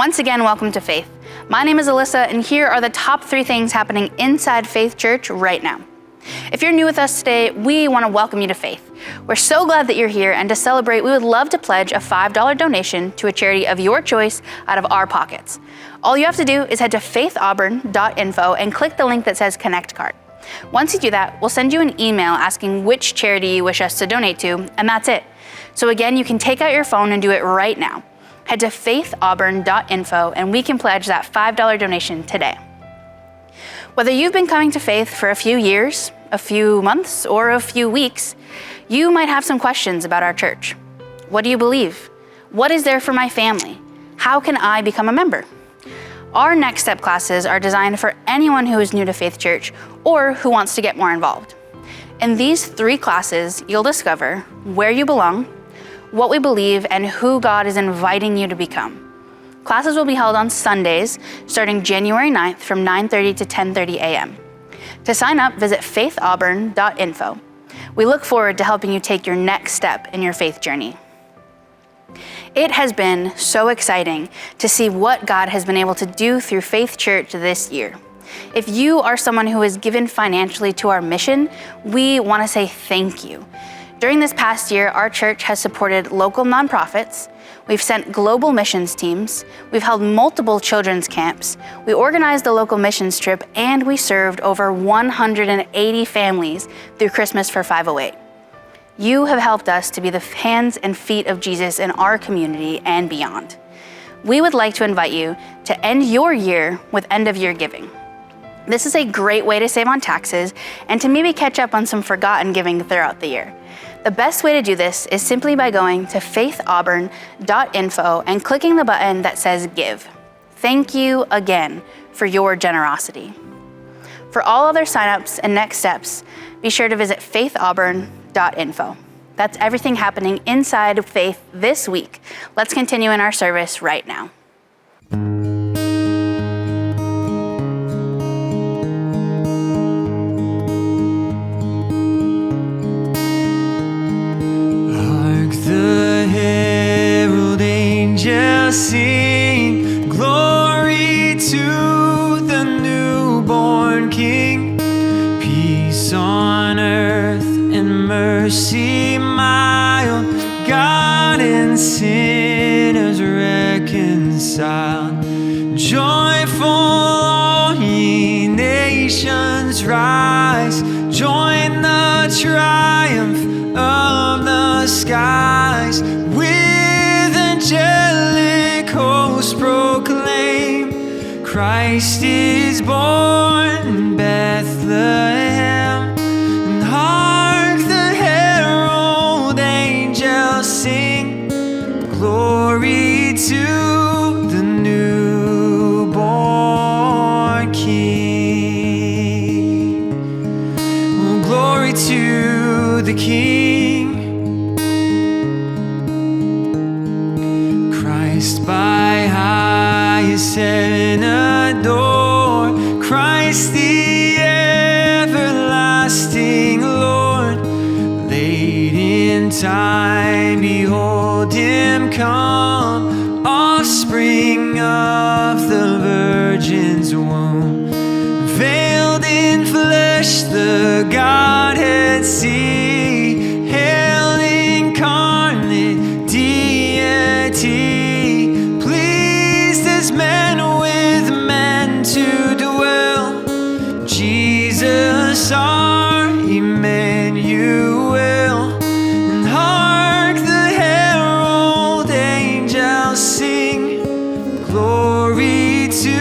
once again, welcome to Faith. My name is Alyssa, and here are the top 3 things happening inside Faith Church right now. If you're new with us today, we want to welcome you to Faith. We're so glad that you're here, and to celebrate, we would love to pledge a $5 donation to a charity of your choice out of our pockets. All you have to do is head to faithauburn.info and click the link that says Connect Card. Once you do that, we'll send you an email asking which charity you wish us to donate to, and that's it. So again, you can take out your phone and do it right now. Head to faithauburn.info and we can pledge that $5 donation today. Whether you've been coming to Faith for a few years, a few months, or a few weeks, you might have some questions about our church. What do you believe? What is there for my family? How can I become a member? Our Next Step classes are designed for anyone who is new to Faith Church or who wants to get more involved. In these 3 classes, you'll discover where you belong, what we believe, and who God is inviting you to become. Classes will be held on Sundays, starting January 9th from 9:30 to 10:30 a.m. To sign up, visit faithauburn.info. We look forward to helping you take your next step in your faith journey. It has been so exciting to see what God has been able to do through Faith Church this year. If you are someone who has given financially to our mission, we want to say thank you. During this past year, our church has supported local nonprofits, we've sent global missions teams, we've held multiple children's camps, we organized a local missions trip, and we served over 180 families through Christmas for 508. You have helped us to be the hands and feet of Jesus in our community and beyond. We would like to invite you to end your year with end-of-year giving. This is a great way to save on taxes and to maybe catch up on some forgotten giving throughout the year. The best way to do this is simply by going to faithauburn.info and clicking the button that says Give. Thank you again for your generosity. For all other signups and next steps, be sure to visit faithauburn.info. That's everything happening inside of Faith this week. Let's continue in our service right now. The herald angels sing, glory to the newborn King. Peace on earth and mercy mild, God and sinners reconciled. Joyful all ye nations rise, join the triumph of the skies, with angelic hosts proclaim, Christ is born in Bethlehem. And hark, the herald angels sing, glory to the newborn King. Oh, glory to the King. By highest heaven adore, Christ the everlasting Lord. Late in time, behold him come, offspring of the Virgin's womb. Veiled in flesh, the Godhead see, hail incarnate Deity. Jesus our Emmanuel. And hark, the herald angels sing, glory to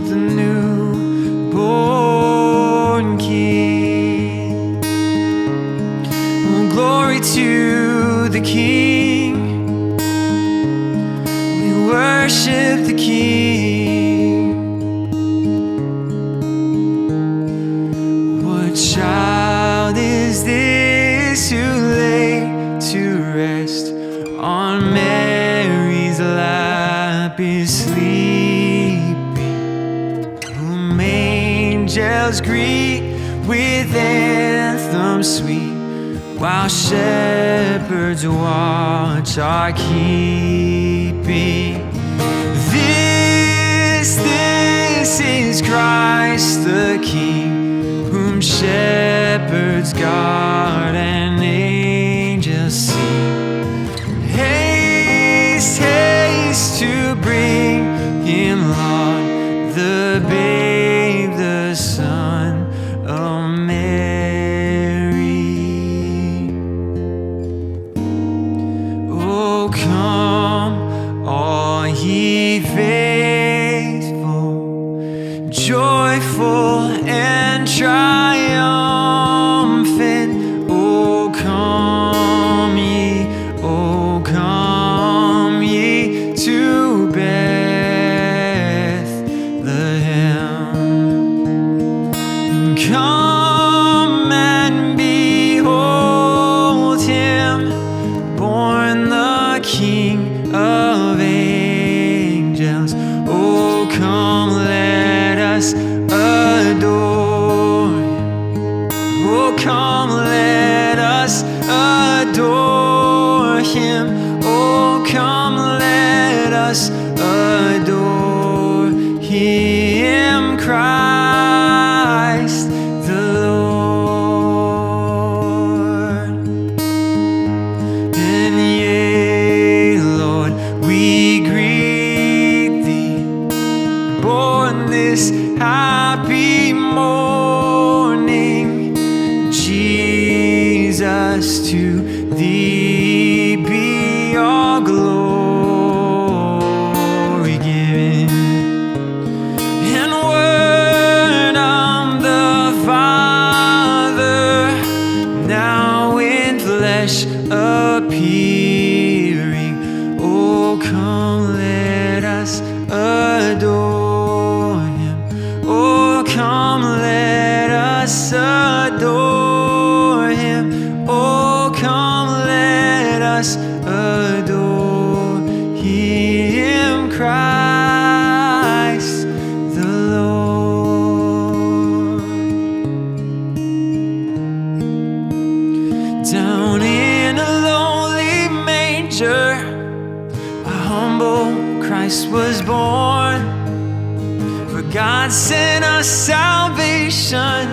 the newborn King. Oh, glory to the King. We worship the King. Child is this who lay to rest on Mary's lap is sleeping, whom angels greet with anthems sweet, while shepherds watch are keeping. This is Christ the King, whom shepherds guard and angels sing. Haste, haste to bring him, Lord, the babe, the Son of Mary. Oh, come, all ye faithful, joyful and triumphant. Oh, come ye to Bethlehem. Come and behold him, born the King of angels. Oh, come, let us adore him. Oh, come, let us adore him. Oh, come, let us adore him, Christ the Lord. And yea, Lord, we greet thee, born this happy morning. Jesus, to thee be all glory given. And word of the Father, now in flesh appearing. Oh, come, let us adore him. Oh, come, let us adore him. Oh, come, let us adore him, Christ the Lord. Down in a lowly manger, a humble Christ was born. For God sent us salvation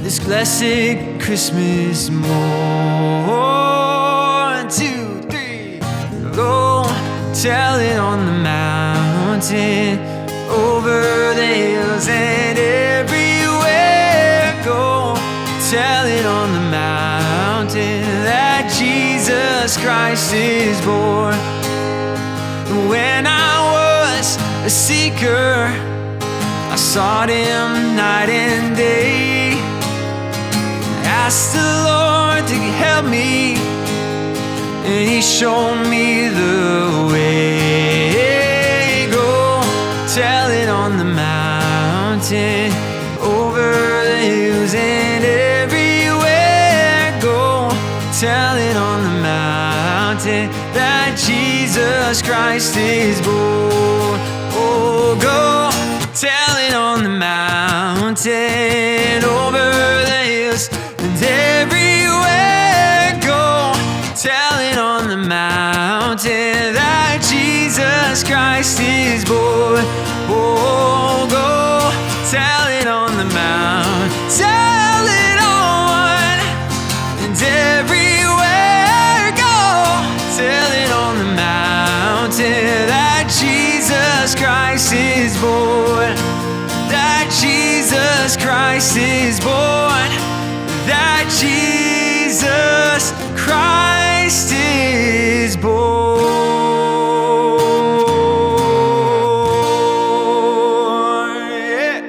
this blessed Christmas morn. 2, 3, go tell it on the mountain, over the hills and everywhere. Go tell it on the mountain that Jesus Christ is born. When I was a seeker, I sought him night and day. Asked the Lord to help me, and he showed me the way. Go tell it on the mountain, over the hills and everywhere. Go tell it on the mountain that Jesus Christ is born. Oh, go tell it on the mountain, over the hills and everywhere. Go tell it on the mountain that Jesus Christ is born. Oh, go tell it on the mountain, tell it on and everywhere. Go tell it on the mountain that Jesus Christ is born. That Jesus Christ is born. That Jesus Christ is born. Yeah.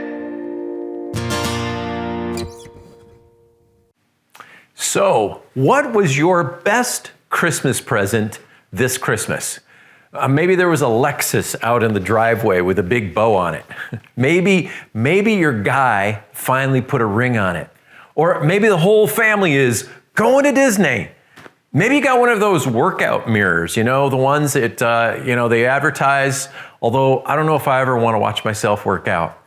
So, what was your best Christmas present this Christmas? Maybe there was a Lexus out in the driveway with a big bow on it. Maybe your guy finally put a ring on it. Or maybe the whole family is going to Disney. Maybe you got one of those workout mirrors, the ones that, they advertise, although I don't know if I ever want to watch myself work out.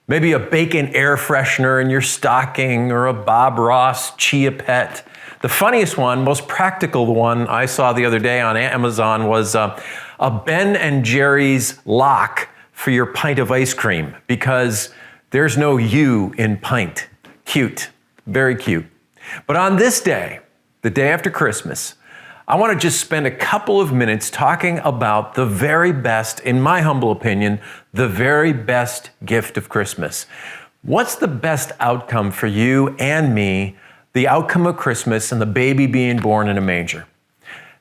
Maybe a bacon air freshener in your stocking, or a Bob Ross Chia Pet. The funniest one, most practical one I saw the other day on Amazon was a Ben and Jerry's lock for your pint of ice cream because there's no U in pint. Cute, very cute. But on this day, the day after Christmas, I want to just spend a couple of minutes talking about the very best, in my humble opinion, the very best gift of Christmas. What's the best outcome for you and me, the outcome of Christmas and the baby being born in a manger?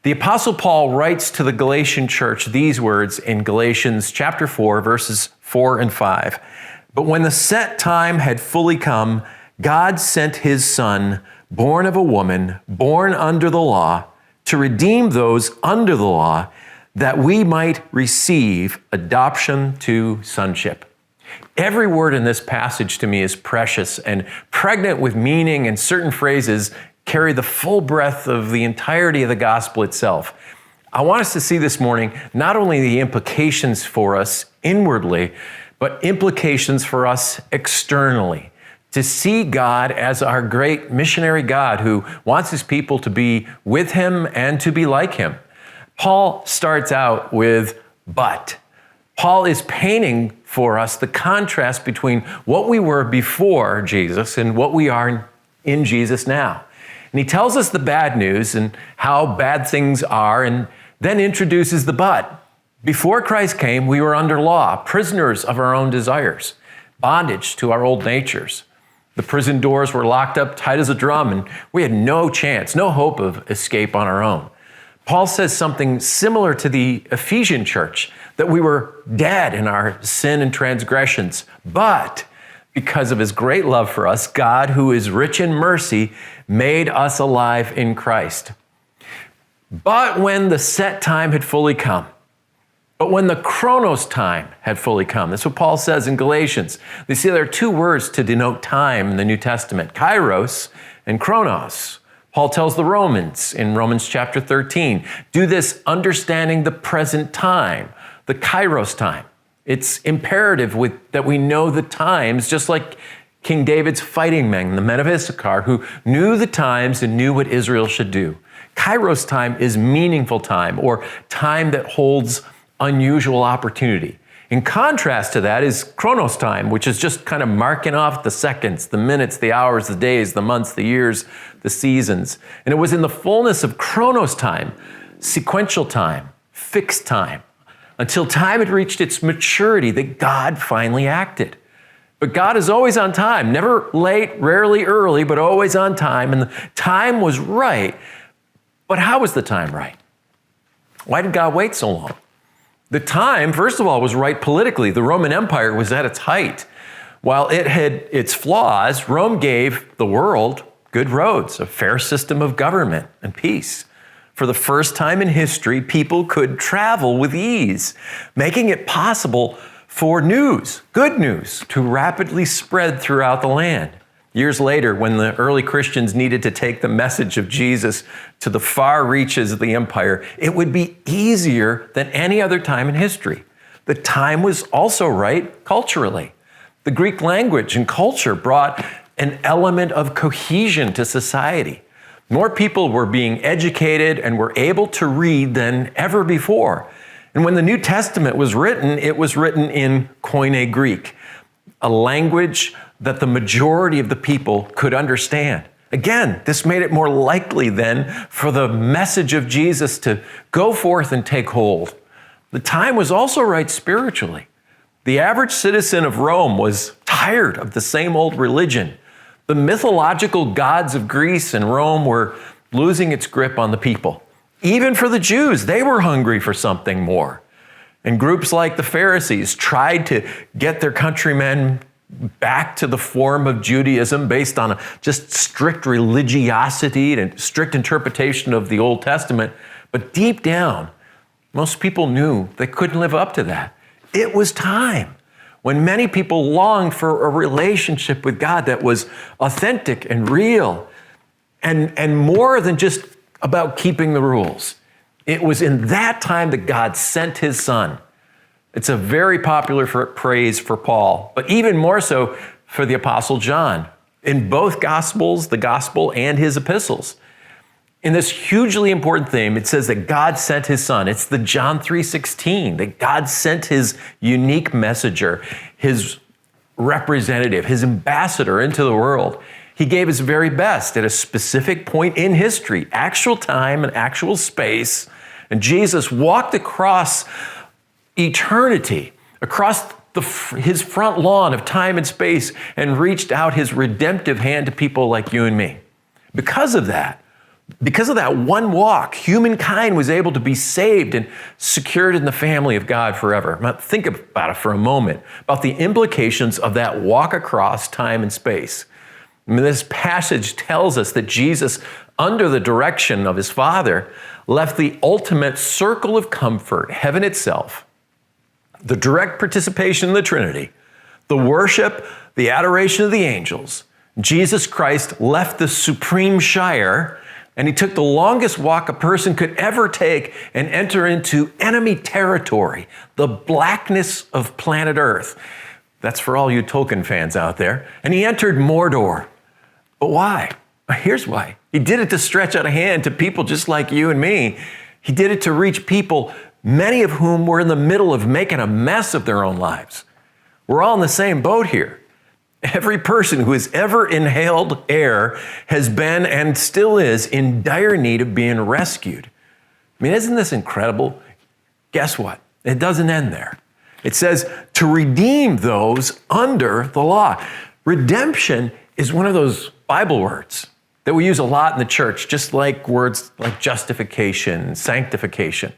The Apostle Paul writes to the Galatian church these words in Galatians chapter 4, verses 4 and 5. But when the set time had fully come, God sent his Son, born of a woman, born under the law, to redeem those under the law, that we might receive adoption to sonship. Every word in this passage to me is precious and pregnant with meaning, and certain phrases carry the full breadth of the entirety of the gospel itself. I want us to see this morning not only the implications for us inwardly, but implications for us externally. To see God as our great missionary God who wants his people to be with him and to be like him. Paul starts out with but. Paul is painting for us the contrast between what we were before Jesus and what we are in Jesus now. And he tells us the bad news and how bad things are, and then introduces the but. Before Christ came, we were under law, prisoners of our own desires, bondage to our old natures. The prison doors were locked up tight as a drum, and we had no chance, no hope of escape on our own. Paul says something similar to the Ephesian church, that we were dead in our sin and transgressions. But because of his great love for us, God, who is rich in mercy, made us alive in Christ. But when the set time had fully come, but when the chronos time had fully come, that's what Paul says in Galatians. You see, there are two words to denote time in the New Testament, kairos and chronos. Paul tells the Romans in Romans chapter 13, do this understanding the present time, the kairos time. It's imperative that we know the times, just like King David's fighting men, the men of Issachar, who knew the times and knew what Israel should do. Kairos time is meaningful time, or time that holds unusual opportunity. In contrast to that is chronos time, which is just kind of marking off the seconds, the minutes, the hours, the days, the months, the years, the seasons. And it was in the fullness of chronos time, sequential time, fixed time, until time had reached its maturity that God finally acted. But God is always on time, never late, rarely early, but always on time. And the time was right. But how was the time right? Why did God wait so long? The time, first of all, was right politically. The Roman Empire was at its height. While it had its flaws, Rome gave the world good roads, a fair system of government and peace. For the first time in history, people could travel with ease, making it possible for news, good news, to rapidly spread throughout the land. Years later, when the early Christians needed to take the message of Jesus to the far reaches of the empire, it would be easier than any other time in history. The time was also right culturally. The Greek language and culture brought an element of cohesion to society. More people were being educated and were able to read than ever before. And when the New Testament was written, it was written in Koine Greek, a language that the majority of the people could understand. Again, this made it more likely then for the message of Jesus to go forth and take hold. The time was also right spiritually. The average citizen of Rome was tired of the same old religion. The mythological gods of Greece and Rome were losing its grip on the people. Even for the Jews, they were hungry for something more. And groups like the Pharisees tried to get their countrymen back to the form of Judaism based on a just strict religiosity and strict interpretation of the Old Testament. But deep down, most people knew they couldn't live up to that. It was time when many people longed for a relationship with God that was authentic and real and more than just about keeping the rules. It was in that time that God sent his Son. It's a very popular phrase for Paul, but even more so for the Apostle John in both Gospels, the Gospel and his epistles. In this hugely important theme, it says that God sent his son. It's the John 3:16, that God sent his unique messenger, his representative, his ambassador into the world. He gave his very best at a specific point in history, actual time and actual space. And Jesus walked across eternity, across his front lawn of time and space, and reached out his redemptive hand to people like you and me. Because of that one walk, humankind was able to be saved and secured in the family of God forever. Now, think about it for a moment, about the implications of that walk across time and space. I mean, this passage tells us that Jesus, under the direction of his Father, left the ultimate circle of comfort, heaven itself, the direct participation in the Trinity, the worship, the adoration of the angels. Jesus Christ left the supreme shire, and he took the longest walk a person could ever take and enter into enemy territory, the blackness of planet Earth. That's for all you Tolkien fans out there. And he entered Mordor. But why? Here's why. He did it to stretch out a hand to people just like you and me. He did it to reach people, many of whom were in the middle of making a mess of their own lives. We're all in the same boat here. Every person who has ever inhaled air has been and still is in dire need of being rescued. I mean, isn't this incredible? Guess what? It doesn't end there. It says to redeem those under the law. Redemption is one of those Bible words that we use a lot in the church, just like words like justification, sanctification.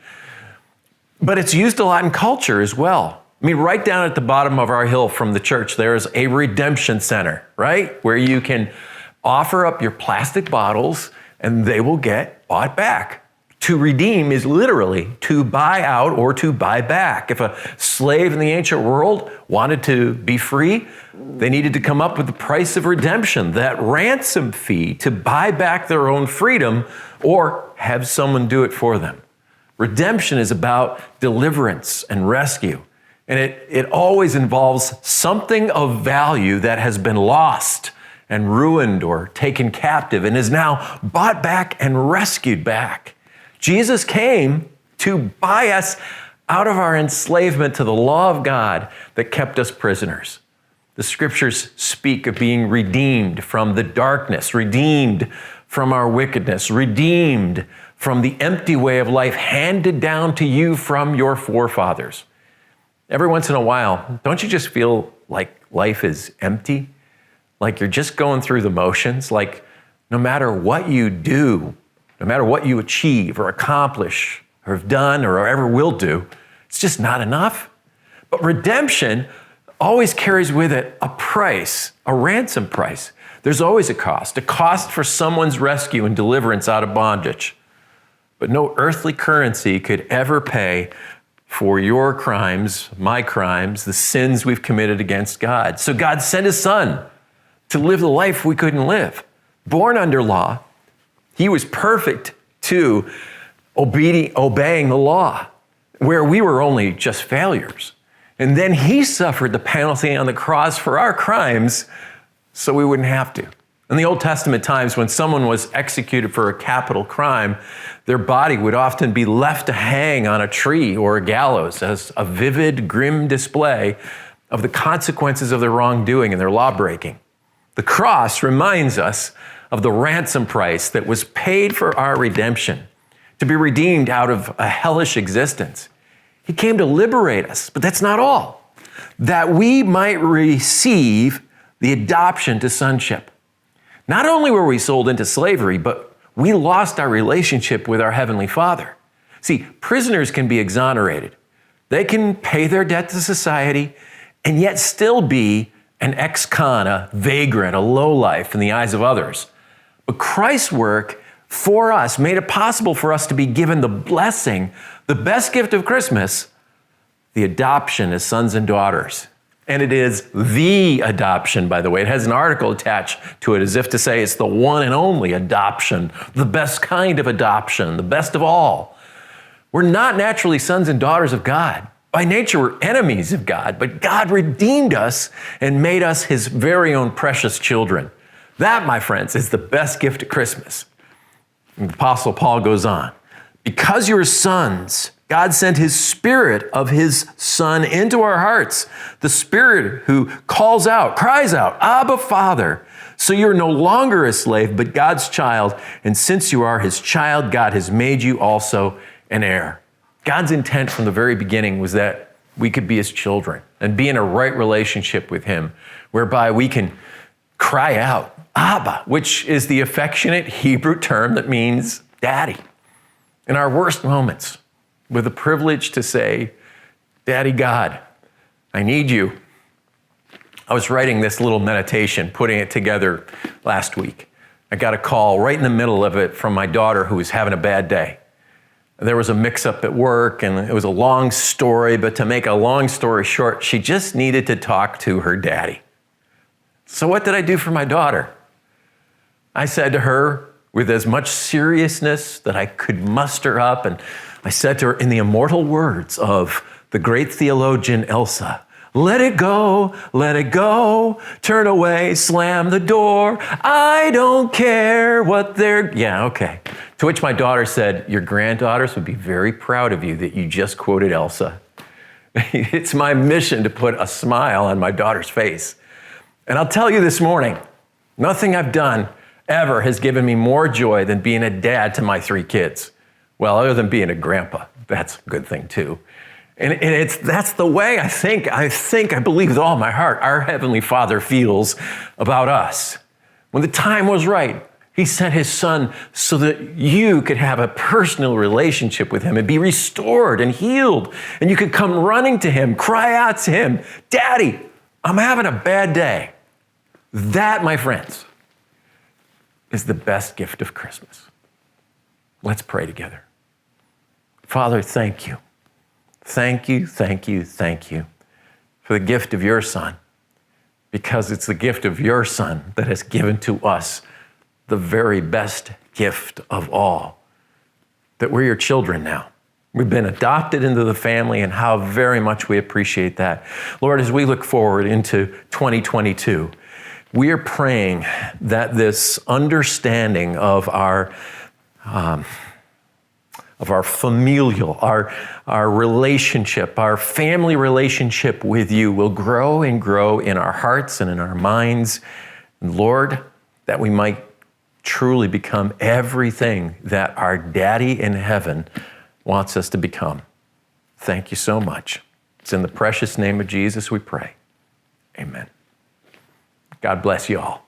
But it's used a lot in culture as well. I mean, right down at the bottom of our hill from the church, there is a redemption center, right? Where you can offer up your plastic bottles and they will get bought back. To redeem is literally to buy out or to buy back. If a slave in the ancient world wanted to be free, they needed to come up with the price of redemption, that ransom fee to buy back their own freedom or have someone do it for them. Redemption is about deliverance and rescue. And it always involves something of value that has been lost and ruined or taken captive and is now bought back and rescued back. Jesus came to buy us out of our enslavement to the law of God that kept us prisoners. The scriptures speak of being redeemed from the darkness, redeemed from our wickedness, redeemed from the empty way of life handed down to you from your forefathers. Every once in a while, don't you just feel like life is empty? Like you're just going through the motions? Like no matter what you do, no matter what you achieve or accomplish or have done or ever will do, it's just not enough? But redemption always carries with it a price, a ransom price. There's always a cost for someone's rescue and deliverance out of bondage. But no earthly currency could ever pay for your crimes, my crimes, the sins we've committed against God. So God sent his son to live the life we couldn't live. Born under law, he was perfect to obeying the law, where we were only just failures. And then he suffered the penalty on the cross for our crimes so we wouldn't have to. In the Old Testament times, when someone was executed for a capital crime, their body would often be left to hang on a tree or a gallows as a vivid, grim display of the consequences of their wrongdoing and their lawbreaking. The cross reminds us of the ransom price that was paid for our redemption, to be redeemed out of a hellish existence. He came to liberate us, but that's not all. That we might receive the adoption to sonship. Not only were we sold into slavery, but we lost our relationship with our Heavenly Father. See, prisoners can be exonerated. They can pay their debt to society and yet still be an ex-con, a vagrant, a lowlife in the eyes of others. But Christ's work for us made it possible for us to be given the blessing, the best gift of Christmas, the adoption as sons and daughters. And it is the adoption, by the way. It has an article attached to it as if to say it's the one and only adoption, the best kind of adoption, the best of all. We're not naturally sons and daughters of God. By nature, we're enemies of God, but God redeemed us and made us his very own precious children. That, my friends, is the best gift at Christmas. And the Apostle Paul goes on, because you are sons, God sent his Spirit of his Son into our hearts, the Spirit who calls out, cries out, Abba, Father. So you're no longer a slave, but God's child. And since you are his child, God has made you also an heir. God's intent from the very beginning was that we could be his children and be in a right relationship with him, whereby we can cry out, Abba, which is the affectionate Hebrew term that means daddy. In our worst moments, with the privilege to say, Daddy God, I need you. I was writing this little meditation, putting it together last week. I got a call right in the middle of it from my daughter who was having a bad day. There was a mix-up at work, and it was a long story, but to make a long story short, she just needed to talk to her daddy. So what did I do for my daughter? I said to her, with as much seriousness that I could muster up, and I said to her in the immortal words of the great theologian Elsa, let it go, turn away, slam the door, I don't care what they're, yeah, okay. To which my daughter said, your granddaughters would be very proud of you that you just quoted Elsa. It's my mission to put a smile on my daughter's face. And I'll tell you this morning, nothing I've done ever has given me more joy than being a dad to my 3 kids. Well, other than being a grandpa, that's a good thing too. And that's the way I believe with all my heart, our Heavenly Father feels about us. When the time was right, he sent his Son so that you could have a personal relationship with him and be restored and healed. And you could come running to him, cry out to him, Daddy, I'm having a bad day. That, my friends, is the best gift of Christmas. Let's pray together. Father, thank you. Thank you for the gift of your Son, because it's the gift of your Son that has given to us the very best gift of all, that we're your children now. We've been adopted into the family, and how very much we appreciate that. Lord, as we look forward into 2022, we are praying that this understanding of our familial, our relationship, our family relationship with you will grow and grow in our hearts and in our minds. And Lord, that we might truly become everything that our Daddy in heaven wants us to become. Thank you so much. It's in the precious name of Jesus we pray. Amen. God bless you all.